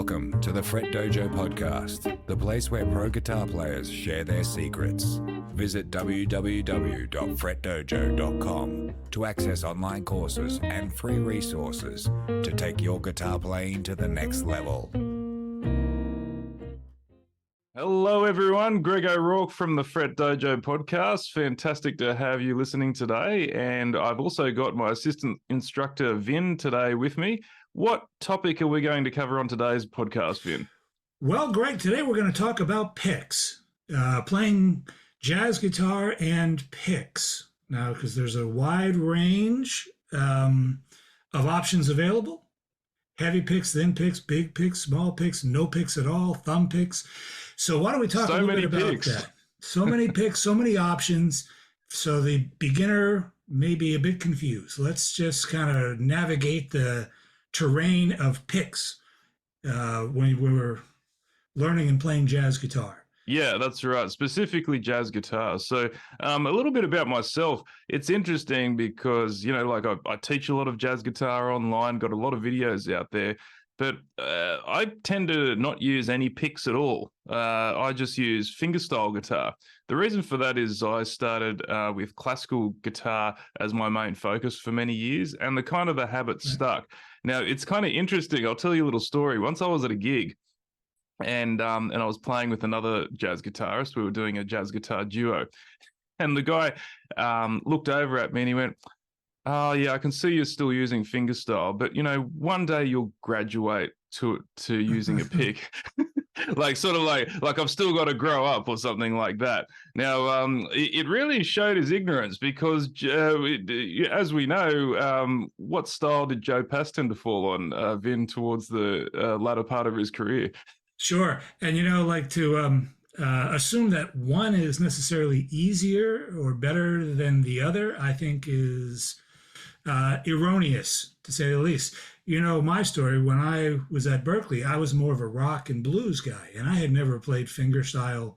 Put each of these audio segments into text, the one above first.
Welcome to the FretDojo podcast, the place where pro guitar players share their secrets. Visit www.FretDojo.com to access online courses and free resources to take your guitar playing to the next level. Hello, everyone. Greg O'Rourke from the FretDojo podcast. Fantastic to have you listening today. And I've also got my assistant instructor, Vin, today with me. What topic are we going to cover on today's podcast, Vin? Well, Greg, today we're going to talk about picks, playing jazz guitar and picks. Now, because there's a wide range of options available. Heavy picks, thin picks, big picks, small picks, no picks at all, thumb picks. So why don't we talk a little bit about that? So many picks, so many options. So the beginner may be a bit confused. Let's just kind of navigate the terrain of picks when we were learning and playing jazz guitar. Yeah, that's right. Specifically jazz guitar. So a little bit about myself. It's interesting because, I teach a lot of jazz guitar online, got a lot of videos out there, but I tend to not use any picks at all. I just use fingerstyle guitar. The reason for that is I started with classical guitar as my main focus for many years, and the habit stuck. Now, it's kind of interesting. I'll tell you a little story. Once I was at a gig, and I was playing with another jazz guitarist. We were doing a jazz guitar duo, and the guy looked over at me and he went, "Oh yeah, I can see you're still using fingerstyle, but one day you'll graduate to using a pick." like I've still got to grow up or something like that. Now, it really showed his ignorance because, as we know, what style did Joe Pass tend to fall on, Vin, towards the latter part of his career? Sure. And, to assume that one is necessarily easier or better than the other, I think is erroneous, to say the least. My story, when I was at Berklee, I was more of a rock and blues guy, and I had never played fingerstyle,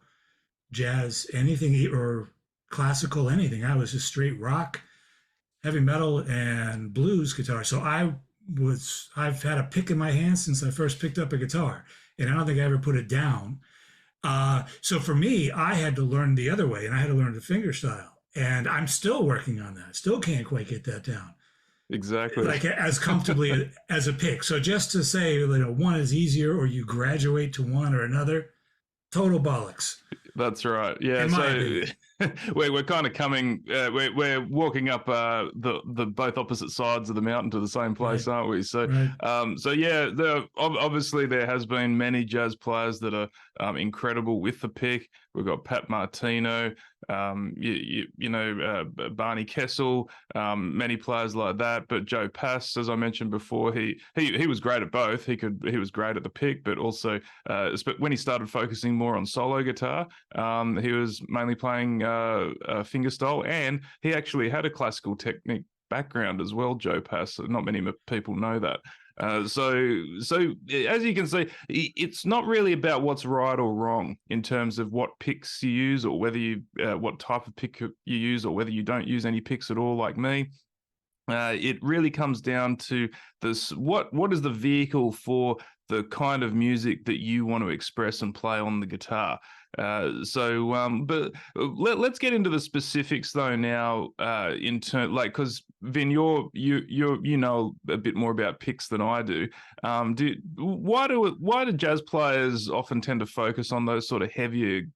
jazz, anything, or classical, anything. I was just straight rock, heavy metal, and blues guitar. So I've had a pick in my hand since I first picked up a guitar, and I don't think I ever put it down. So for me, I had to learn the other way, and I had to learn the fingerstyle. And I'm still working on that. Still can't quite get that down. Exactly. Like as comfortably as a pick. So just to say, one is easier or you graduate to one or another, total bollocks. That's right. Yeah. So we're kind of coming, we're walking up the both opposite sides of the mountain to the same place, aren't we? So, obviously there has been many jazz players that are incredible with the pick. We've got Pat Martino, Barney Kessel, many players like that. But Joe Pass, as I mentioned before, he was great at both. He was great at the pick, but also when he started focusing more on solo guitar, he was mainly playing fingerstyle, and he actually had a classical technique background as well. Joe Pass. Not many people know that. So as you can see, it's not really about what's right or wrong in terms of what picks you use or whether you what type of pick you use or whether you don't use any picks at all, like me. It really comes down to this: what is the vehicle for the kind of music that you want to express and play on the guitar. But let's get into the specifics though now. Because Vin, you know a bit more about picks than I do. Why do jazz players often tend to focus on those sort of heavier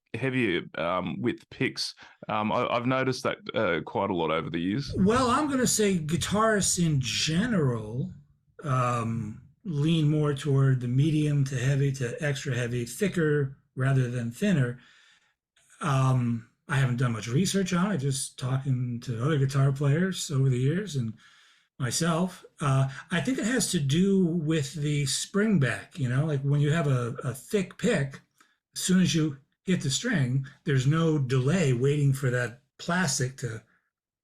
width picks? I've noticed that quite a lot over the years. Well, I'm going to say guitarists in general lean more toward the medium to heavy to extra heavy, thicker rather than thinner. I haven't done much research on it, just talking to other guitar players over the years and myself. I think it has to do with the spring back, like when you have a thick pick, as soon as you hit the string, there's no delay waiting for that plastic to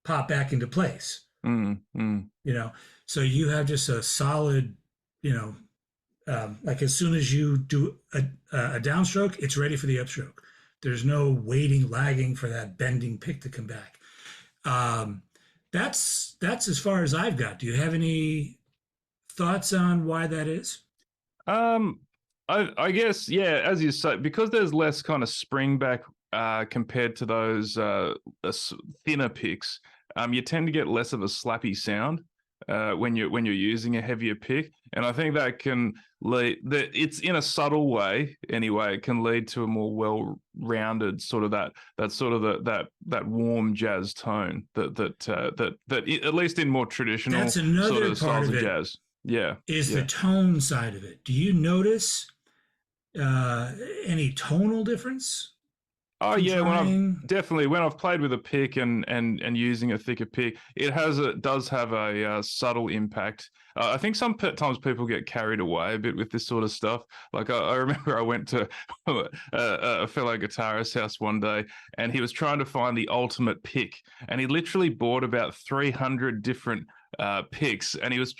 pop back into place. So you have just a solid, like as soon as you do a downstroke, it's ready for the upstroke. There's no waiting, lagging for that bending pick to come back. That's as far as I've got. Do you have any thoughts on why that is? I guess, yeah, as you say, because there's less kind of spring back compared to those thinner picks, you tend to get less of a slappy sound when you're using a heavier pick, and I think that can lead that it's in a subtle way anyway. It can lead to a more well-rounded sort of that warm jazz tone at least in more traditional That's sort another of part styles of of it, jazz. Yeah, is the yeah. tone side of it. Do you notice any tonal difference Oh from yeah, trying? when I've played with a pick and using a thicker pick, it does have a subtle impact. I think sometimes people get carried away a bit with this sort of stuff. Like I remember I went to a fellow guitarist's house one day, and he was trying to find the ultimate pick, and he literally bought about 300 different picks, and he was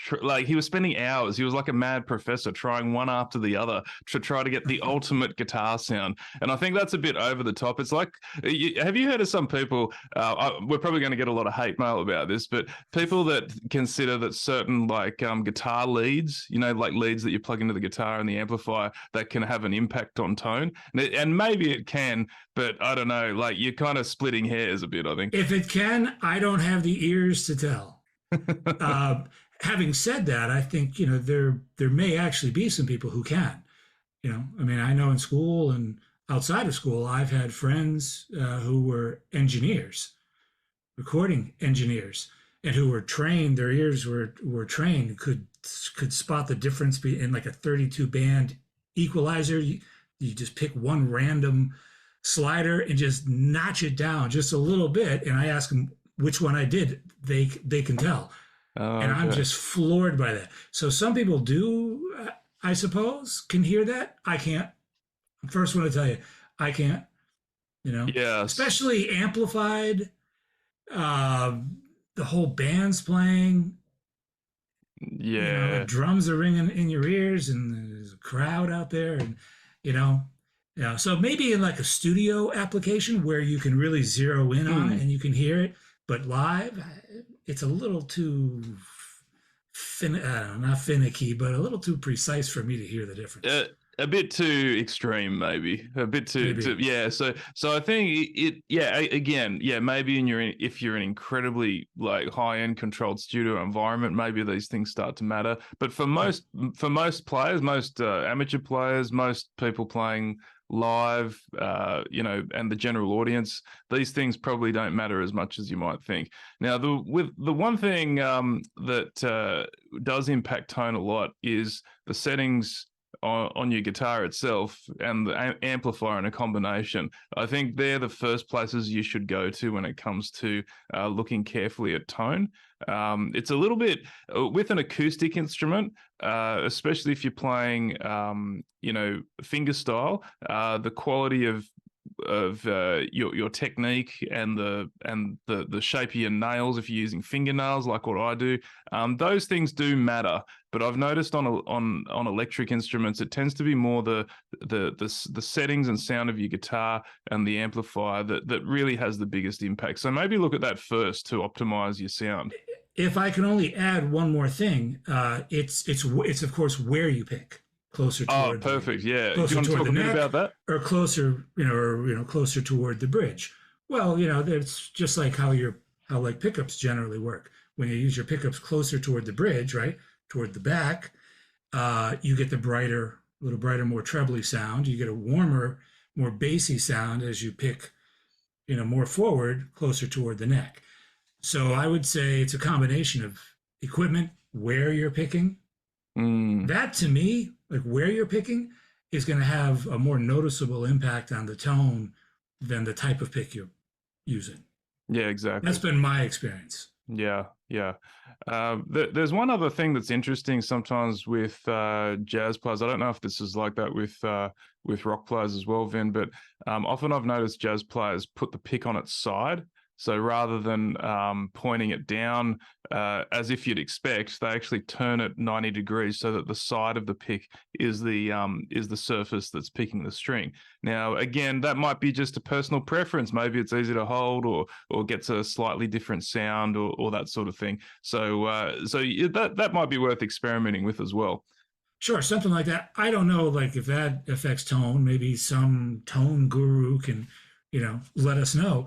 spending hours. He was like a mad professor trying one after the other to try to get the ultimate guitar sound. And I think that's a bit over the top. It's like, have you heard of some people? We're probably going to get a lot of hate mail about this, but people that consider that certain like guitar leads, like leads that you plug into the guitar and the amplifier, that can have an impact on tone. And maybe it can, but I don't know. Like you're kind of splitting hairs a bit, I think. If it can, I don't have the ears to tell. Uh, Having said that, I think there may actually be some people who can. I mean, I know in school and outside of school, I've had friends who were engineers, recording engineers, and who were trained. Their ears were trained, could spot the difference in like a 32 band equalizer. You just pick one random slider and just notch it down just a little bit. And I ask them which one I did. They can tell, Oh, and I'm okay. just floored by that. So some people do, I suppose, can hear that. I can't. I'm the first one to tell you, I can't. Yes. Especially amplified. Uh, the whole band's playing. Yeah. Drums are ringing in your ears, and there's a crowd out there, and you know, So maybe in like a studio application where you can really zero in on it Mm. and you can hear it, but live, it's a little too not finicky, but a little too precise for me to hear the difference. A bit too extreme, maybe a bit too Maybe. yeah. So I think again, yeah, maybe if you're in incredibly like high end controlled studio environment, maybe these things start to matter. But for most players, most amateur players, most people playing live, and the general audience, these things probably don't matter as much as you might think. Now, the one thing that does impact tone a lot is the settings on your guitar itself and the amplifier in a combination. I think they're the first places you should go to when it comes to looking carefully at tone. It's a little bit with an acoustic instrument, especially if you're playing, fingerstyle. The quality of your technique and the shape of your nails, if you're using fingernails like what I do, those things do matter. But I've noticed on electric instruments, it tends to be more the settings and sound of your guitar and the amplifier that really has the biggest impact. So maybe look at that first to optimize your sound. If I can only add one more thing, it's of course where you pick, closer Oh, toward perfect. Yeah. Do you closer want to toward talk the a bit neck, about that? or closer, closer toward the bridge. Well, it's just like how like pickups generally work. When you use your pickups closer toward the bridge, right, toward the back, you get the brighter, a little brighter, more trebly sound. You get a warmer, more bassy sound as you pick, more forward, closer toward the neck. So I would say it's a combination of equipment, where you're picking. Mm, That to me, like where you're picking, is going to have a more noticeable impact on the tone than the type of pick you're using. yeah, That's exactly. been my experience. Yeah, yeah. There's one other thing that's interesting sometimes with jazz players. I don't know if this is like that with rock players as well, Vin, but often I've noticed jazz players put the pick on its side. So rather than pointing it down as if you'd expect, they actually turn it 90 degrees so that the side of the pick is the surface that's picking the string. Now, again, that might be just a personal preference. Maybe it's easy to hold, or gets a slightly different sound, or that sort of thing. So that might be worth experimenting with as well. Sure, something like that. I don't know, like if that affects tone. Maybe some tone guru can, let us know.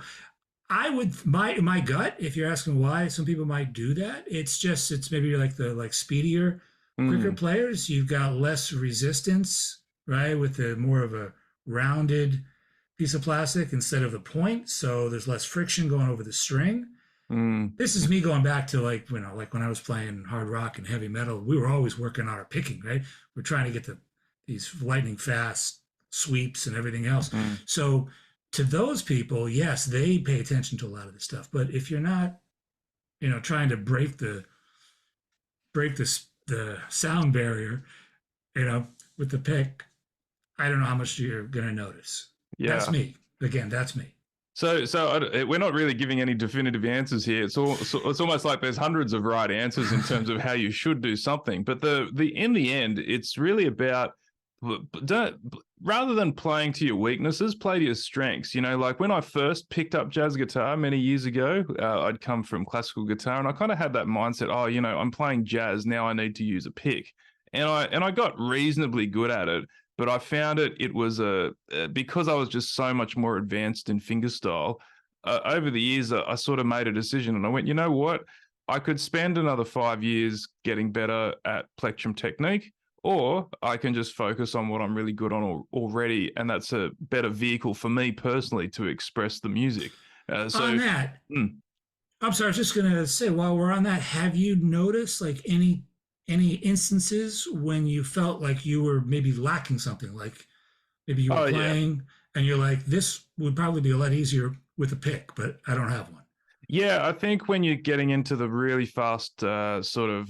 I would my gut, if you're asking why some people might do that, it's maybe like the speedier, quicker Mm, players. You've got less resistance, right? With the more of a rounded piece of plastic instead of the point, so there's less friction going over the string. mm, This is me going back to like when I was playing hard rock and heavy metal, we were always working on our picking, right? We're trying to get these lightning fast sweeps and everything else. mm. So to those people, yes, they pay attention to a lot of this stuff. But if you're not, trying to break the sound barrier, with the pick, I don't know how much you're gonna notice. That's Yeah. me. Again, that's me. So we're not really giving any definitive answers here. It's almost like there's hundreds of right answers in terms of how you should do something. But in the end, it's really about rather than playing to your weaknesses, play to your strengths. Like when I first picked up jazz guitar many years ago, I'd come from classical guitar, and I kind of had that mindset. Oh, I'm playing jazz now. I need to use a pick, and I got reasonably good at it. But I found it was because I was just so much more advanced in fingerstyle. Over the years, I sort of made a decision, and I went, you know what? I could spend another 5 years getting better at plectrum technique, or I can just focus on what I'm really good on already, and that's a better vehicle for me personally to express the music. On So, that, mm, I'm sorry, I was just gonna say while we're on that, have you noticed like any instances when you felt like you were maybe lacking something, like maybe you were oh yeah. playing and you're like, this would probably be a lot easier with a pick, but I don't have one. Yeah, I think when you're getting into the really fast sort of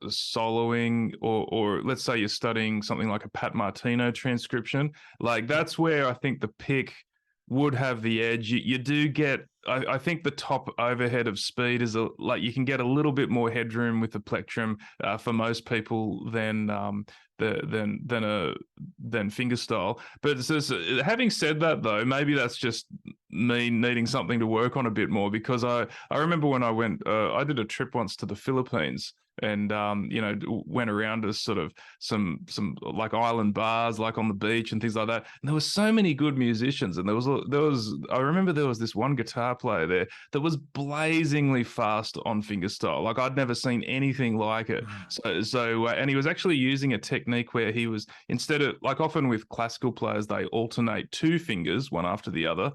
soloing, or let's say you're studying something like a Pat Martino transcription, like that's where I think the pick would have the edge. You do get, I think the top overhead of speed is like you can get a little bit more headroom with the plectrum for most people than fingerstyle. But it's just, having said that, though, maybe that's just me needing something to work on a bit more, because I remember when I went, I did a trip once to the Philippines, and went around to sort of some like island bars like on the beach and things like that, and there were so many good musicians, and there was I remember there was this one guitar player there that was blazingly fast on fingerstyle. Like I'd never seen anything like it. And he was actually using a technique where he was, instead of, like often with classical players, they alternate two fingers one after the other,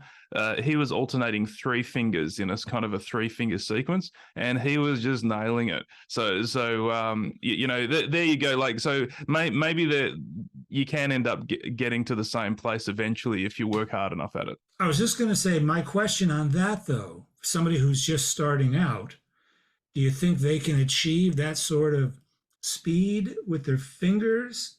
he was alternating three fingers in a kind of a three-finger sequence, and he was just nailing it. There you go. Like, so maybe you can end up getting to the same place eventually if you work hard enough at it. I was just going to say, my question on that though, somebody who's just starting out, do you think they can achieve that sort of speed with their fingers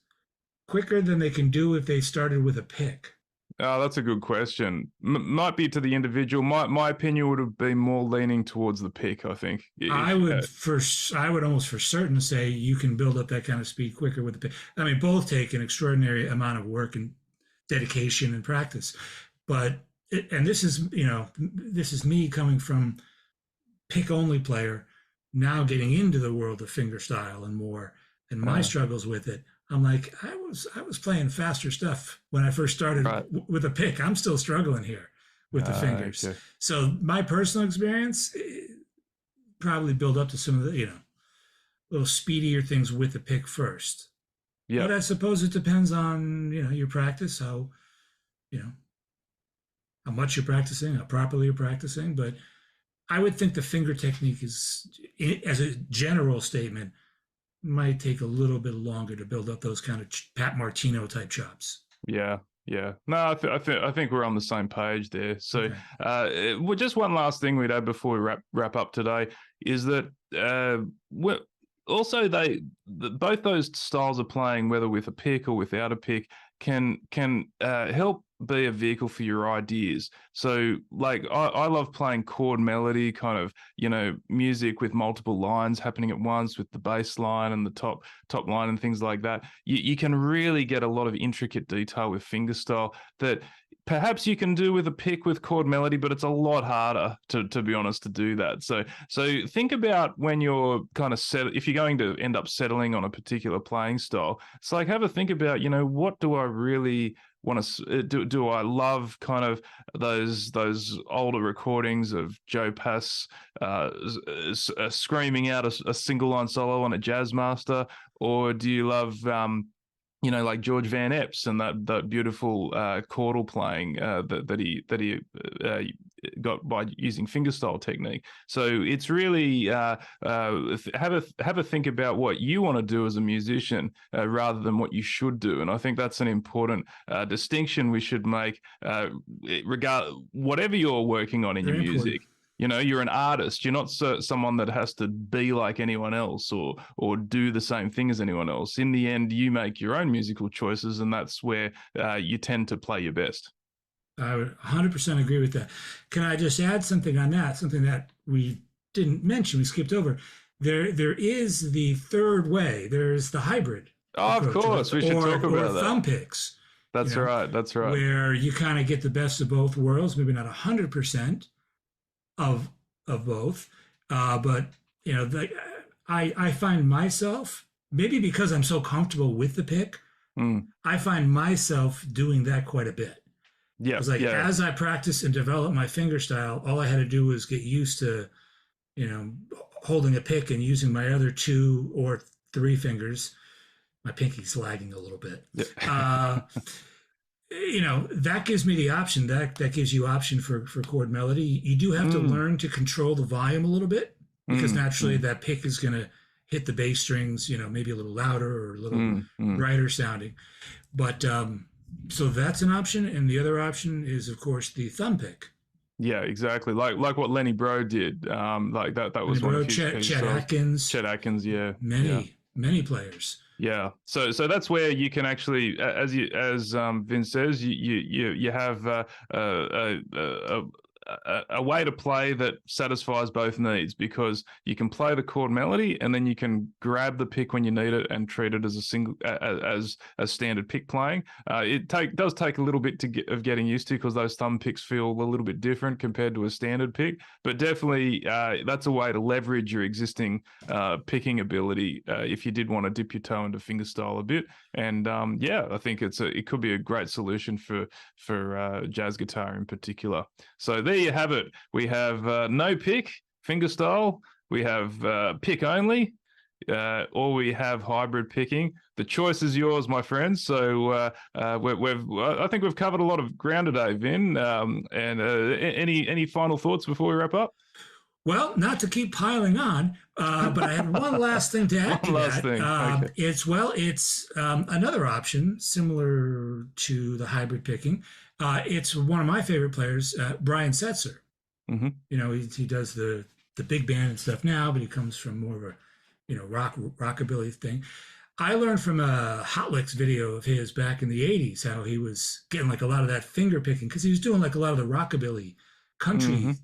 quicker than they can do if they started with a pick? Oh, that's a good question. Might be to the individual. My opinion would have been more leaning towards the pick, I think. I would almost for certain say you can build up that kind of speed quicker with the pick. I mean, both take an extraordinary amount of work and dedication and practice. But and this is me coming from pick only player, now getting into the world of fingerstyle and more, and my struggles with it. I'm like, I was playing faster stuff when I first started Right. with a pick. I'm still struggling here with the fingers. Okay. So my personal experience probably build up to some of the little speedier things with the pick first. Yeah. But I suppose it depends on your practice, how you know how much you're practicing, how properly you're practicing. But I would think the finger technique is, as a general statement, might take a little bit longer to build up those kind of Pat Martino type chops. Yeah. Yeah. No, I think we're on the same page there. So, Okay. just one last thing we'd add before we wrap up today is that also both those styles of playing, whether with a pick or without a pick, can help be a vehicle for your ideas. So like I love playing chord melody, kind of music with multiple lines happening at once, with the bass line and the top line and things like that. You can really get a lot of intricate detail with fingerstyle that perhaps you can do with a pick with chord melody, but it's a lot harder to be honest to do that. So think about when you're kind of if you're going to end up settling on a particular playing style, it's like have a think about, what do I really want to do? I love kind of those older recordings of Joe Pass screaming out a single line solo on a jazz master, or do you love like George Van Epps and that beautiful chordal playing that he got by using fingerstyle technique. So it's really have a think about what you want to do as a musician rather than what you should do. And I think that's an important distinction we should make. Whatever you're working on in your music. You're an artist. You're not someone that has to be like anyone else or do the same thing as anyone else. In the end, you make your own musical choices, and that's where you tend to play your best. I would 100% agree with that. Can I just add something on that? Something that we didn't mention, we skipped over. There is the third way. There's the hybrid. Oh, of course, we should talk about that. Thumb picks. That's right. That's right. Where you kind of get the best of both worlds. Maybe not 100%. Of both, but I find myself, maybe because I'm so comfortable with the pick, I find myself doing that quite a bit. Yeah, it's like as I practice and develop my fingerstyle, all I had to do was get used to, holding a pick and using my other 2 or 3 fingers. My pinky's lagging a little bit. Yeah. That gives me the option. That gives you option for chord melody. You do have to learn to control the volume a little bit, because naturally that pick is going to hit the bass strings, maybe a little louder or a little brighter sounding. But so that's an option. And the other option is, of course, the thumb pick. Yeah, exactly. Like what Lenny Breau did. Like that was one of his Chet Atkins. Chet Atkins, yeah. Many players. Yeah, so that's where you can actually, as Vince says, you have a way to play that satisfies both needs, because you can play the chord melody and then you can grab the pick when you need it and treat it as a single as standard pick playing. It does take a little bit of getting used to, because those thumb picks feel a little bit different compared to a standard pick. But definitely, that's a way to leverage your existing picking ability if you did want to dip your toe into fingerstyle a bit. And I think it could be a great solution for jazz guitar in particular. So there you have it. We have no pick, fingerstyle. We have pick only, or we have hybrid picking. The choice is yours, my friends. So I think we've covered a lot of ground today, Vin. And any final thoughts before we wrap up? Well, not to keep piling on, but I have one last thing to add to that. Okay. It's another option similar to the hybrid picking. It's one of my favorite players, Brian Setzer. Mm-hmm. He does the big band and stuff now, but he comes from more of a rockabilly thing. I learned from a Hot Licks video of his back in the 80s how he was getting like a lot of that finger picking, because he was doing like a lot of the rockabilly country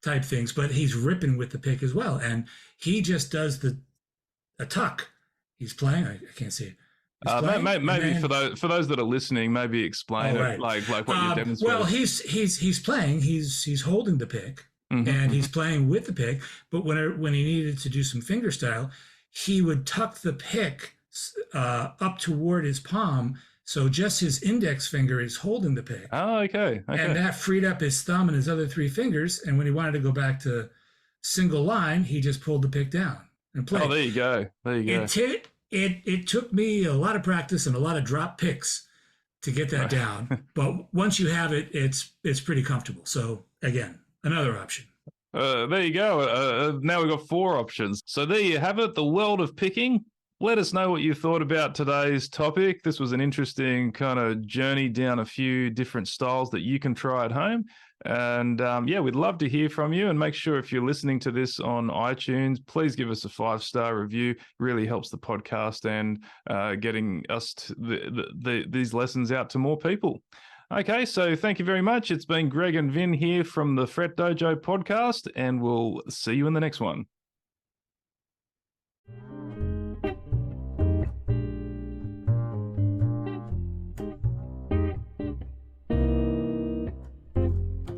type things, but he's ripping with the pick as well. And he just does a tuck. He's playing. I can't see it. Maybe for those that are listening, maybe explain it like what you're demonstrating. Well, he's playing. He's holding the pick, and he's playing with the pick. But when he needed to do some fingerstyle, he would tuck the pick up toward his palm, so just his index finger is holding the pick. Oh, okay. And that freed up his thumb and his other 3 fingers. And when he wanted to go back to single line, he just pulled the pick down and played. Oh, there you go. It took me a lot of practice and a lot of drop picks to get that down. But once you have it, it's pretty comfortable. So again, another option. There you go. Now we've got 4 options. So there you have it, the world of picking. Let us know what you thought about today's topic. This was an interesting kind of journey down a few different styles that you can try at home. And we'd love to hear from you. And make sure if you're listening to this on iTunes, please give us a 5-star review. It really helps the podcast and getting us these lessons out to more people. Okay, so thank you very much. It's been Greg and Vin here from the Fret Dojo podcast, and we'll see you in the next one.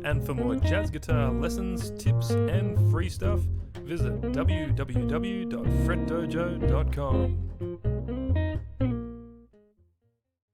And for more jazz guitar lessons, tips, and free stuff, visit www.FretDojo.com.